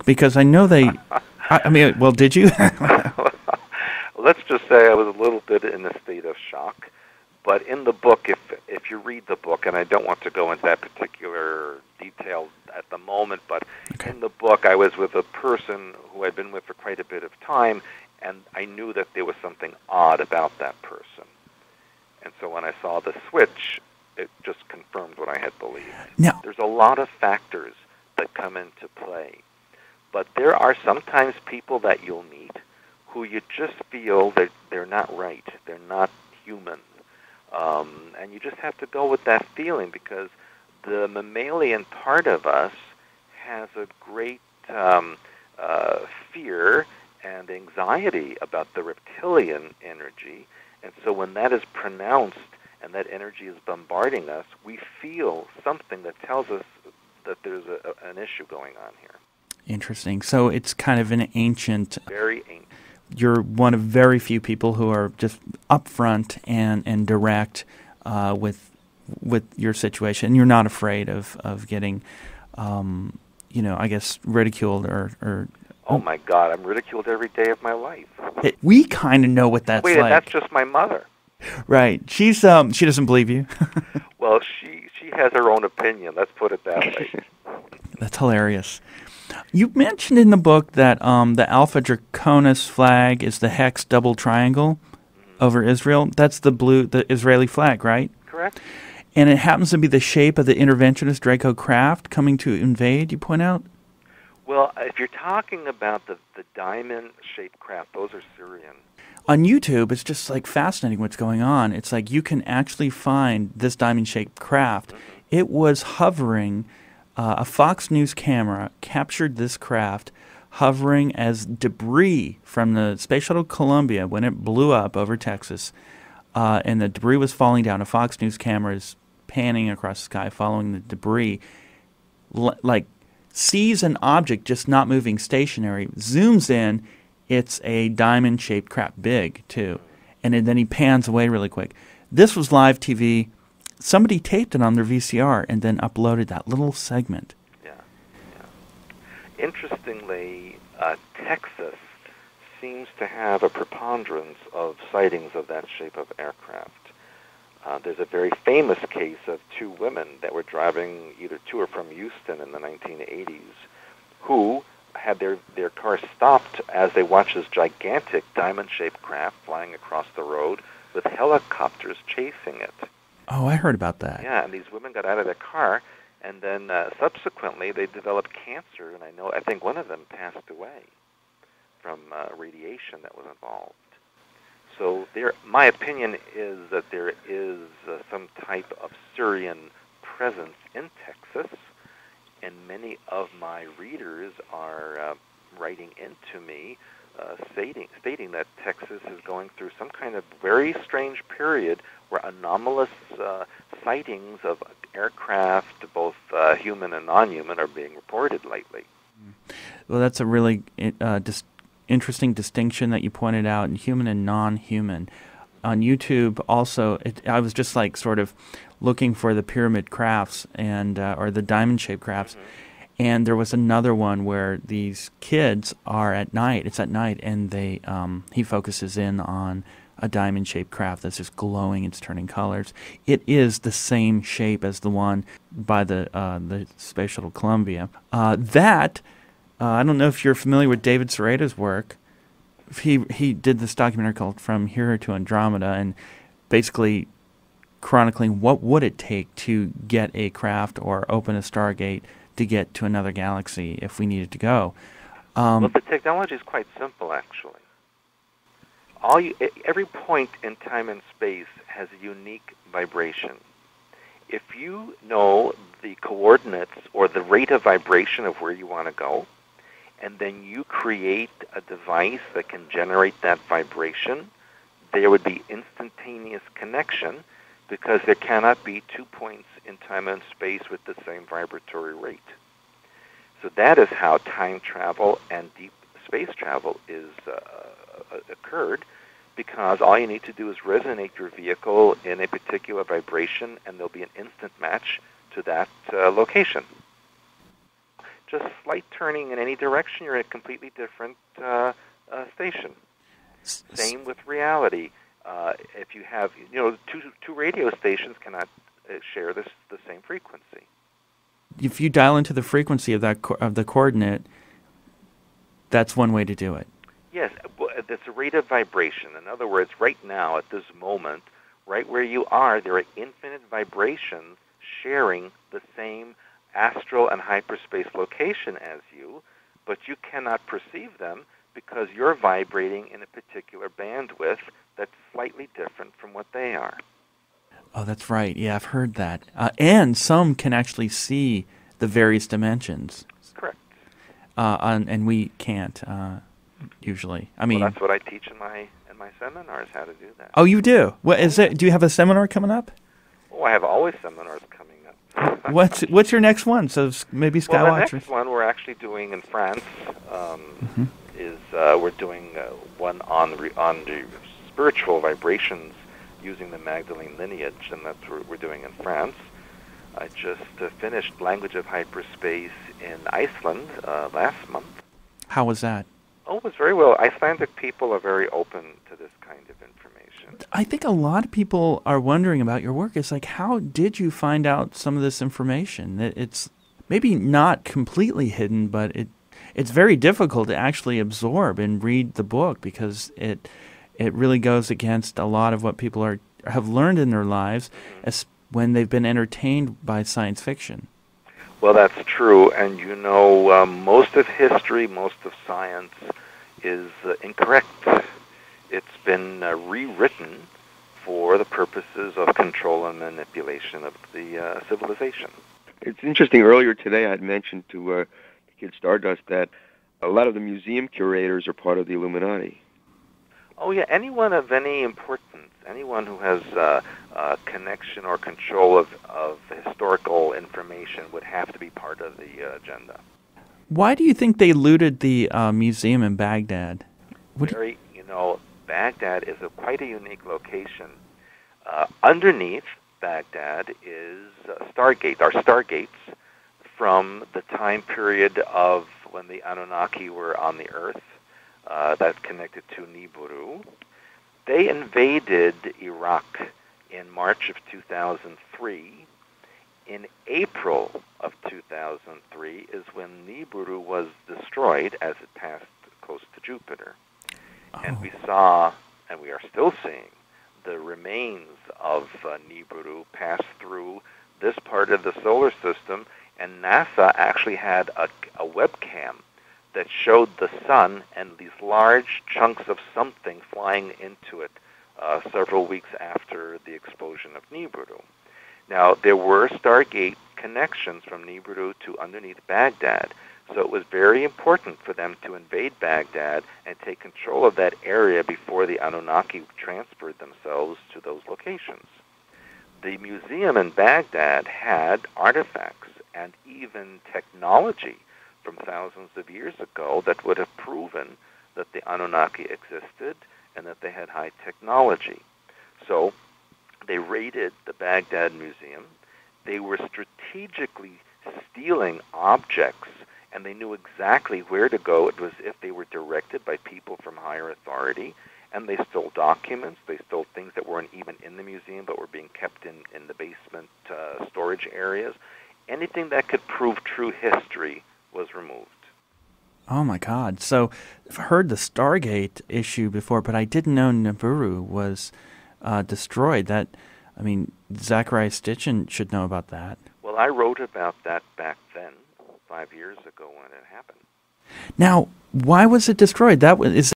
Because I know they... I mean, well, did you? Let's just say I was a little bit in a state of shock. But in the book, if you read the book, and I don't want to go into that particular detail at the moment, but Okay. in the book I was with a person who I'd been with for quite a bit of time, and I knew that there was something odd about that person. And so when I saw the switch, it just confirmed what I had believed. Now, There's a lot of factors that come into play. But there are sometimes people that you'll meet who you just feel that they're not right, they're not human. And you just have to go with that feeling, because the mammalian part of us has a great fear and anxiety about the reptilian energy. And so when that is pronounced and that energy is bombarding us, we feel something that tells us that there's an issue going on here. interesting. So it's kind of an ancient... Very ancient. You're one of very few people who are just upfront and direct with your situation. You're not afraid of getting, I guess, ridiculed or Oh my God, I'm ridiculed every day of my life. We kind of know what that's Wait, like. and that's just my mother. Right. She's she doesn't believe you. Well, she has her own opinion. Let's put it that way. That's hilarious. You mentioned in the book that the Alpha Draconis flag is the hex double triangle over Israel. That's the Israeli flag, right? Correct. And it happens to be the shape of the interventionist Draco craft coming to invade, you point out? Well, if you're talking about the diamond-shaped craft, those are Syrian. On YouTube, it's just like fascinating what's going on. It's like you can actually find this diamond-shaped craft. Mm-hmm. It was hovering. A Fox News camera captured this craft hovering as debris from the Space Shuttle Columbia when it blew up over Texas, and the debris was falling down. A Fox News camera is panning across the sky following the debris, like sees an object just not moving stationary, zooms in, it's a diamond-shaped craft, big too, and then he pans away really quick. This was live TV. Somebody taped it on their VCR and then uploaded that little segment. Yeah. Interestingly, Texas seems to have a preponderance of sightings of that shape of aircraft. There's a very famous case of two women that were driving either to or from Houston in the 1980s who had their car stopped as they watched this gigantic diamond-shaped craft flying across the road with helicopters chasing it. Oh, I heard about that. Yeah, and these women got out of their car, and then subsequently they developed cancer, and I think one of them passed away from radiation that was involved. So my opinion is that there is some type of Syrian presence in Texas, and many of my readers are writing into me stating that Texas is going through some kind of very strange period where anomalous sightings of aircraft, both human and non-human, are being reported lately. Well, that's a really interesting distinction that you pointed out, in human and non-human. On YouTube, also, I was just like sort of looking for the pyramid crafts and or the diamond-shaped crafts, and there was another one where these kids are at night. It's at night, and they he focuses in on a diamond-shaped craft that's just glowing. It's turning colors. It is the same shape as the one by the Space Shuttle Columbia. I don't know if you're familiar with David Serrato's work. He did this documentary called From Here to Andromeda, and basically chronicling what would it take to get a craft or open a Stargate to get to another galaxy if we needed to go. Well, the technology is quite simple, actually. Every point in time and space has a unique vibration. If you know the coordinates or the rate of vibration of where you want to go, and then you create a device that can generate that vibration, there would be instantaneous connection, because there cannot be 2 points in time and space with the same vibratory rate. So that is how time travel and deep space travel is occurred, because all you need to do is resonate your vehicle in a particular vibration, and there'll be an instant match to that location. just slight turning in any direction, you're in a completely different station. Same with reality. If you have, two radio stations cannot share the same frequency. If you dial into the frequency of of the coordinate, that's one way to do it. Yes, it's a rate of vibration. In other words, right now, at this moment, right where you are, there are infinite vibrations sharing the same astral and hyperspace location as you, but you cannot perceive them because you're vibrating in a particular bandwidth that's slightly different from what they are. Oh, that's right. Yeah, I've heard that. And some can actually see the various dimensions. Correct. And we can't usually. I mean, well, that's what I teach in my seminars, how to do that. Oh, you do? What is it? Do you have a seminar coming up? Oh, I have always seminars coming up. What's your next one? So maybe Skywatchers. Well, the next one we're actually doing in France is we're doing one on the spiritual vibrations using the Magdalene lineage, and that's what we're doing in France. I just finished Language of Hyperspace in Iceland last month. How was that? Oh, it was very well. Icelandic people are very open to this kind of information. I think a lot of people are wondering about your work. It's like, how did you find out some of this information? It's maybe not completely hidden, but it's very difficult to actually absorb and read the book because it really goes against a lot of what people have learned in their lives as when they've been entertained by science fiction. Well, that's true, and most of history, most of science is incorrect. It's been rewritten for the purposes of control and manipulation of the civilization. It's interesting. Earlier today I had mentioned to Kid Stardust that a lot of the museum curators are part of the Illuminati. Oh, yeah, anyone of any importance, anyone who has connection or control of historical information would have to be part of the agenda. Why do you think they looted the museum in Baghdad? Baghdad is quite a unique location. Underneath Baghdad is stargates from the time period of when the Anunnaki were on the Earth. That's connected to Nibiru. They invaded Iraq in March of 2003. In April of 2003 is when Nibiru was destroyed as it passed close to Jupiter. Oh. And we saw, and we are still seeing, the remains of Nibiru pass through this part of the solar system, and NASA actually had a webcam that showed the sun and these large chunks of something flying into it several weeks after the explosion of Nibiru. Now, there were Stargate connections from Nibiru to underneath Baghdad, so it was very important for them to invade Baghdad and take control of that area before the Anunnaki transferred themselves to those locations. The museum in Baghdad had artifacts and even technology from thousands of years ago that would have proven that the Anunnaki existed and that they had high technology. So they raided the Baghdad Museum. They were strategically stealing objects, and they knew exactly where to go. It was if they were directed by people from higher authority, and they stole documents. They stole things that weren't even in the museum but were being kept in the basement storage areas. Anything that could prove true history was removed. Oh my God! So I've heard the Stargate issue before, but I didn't know Nibiru was destroyed. Zachariah Stitchin should know about that. Well, I wrote about that back then, 5 years ago when it happened. Now, why was it destroyed? Is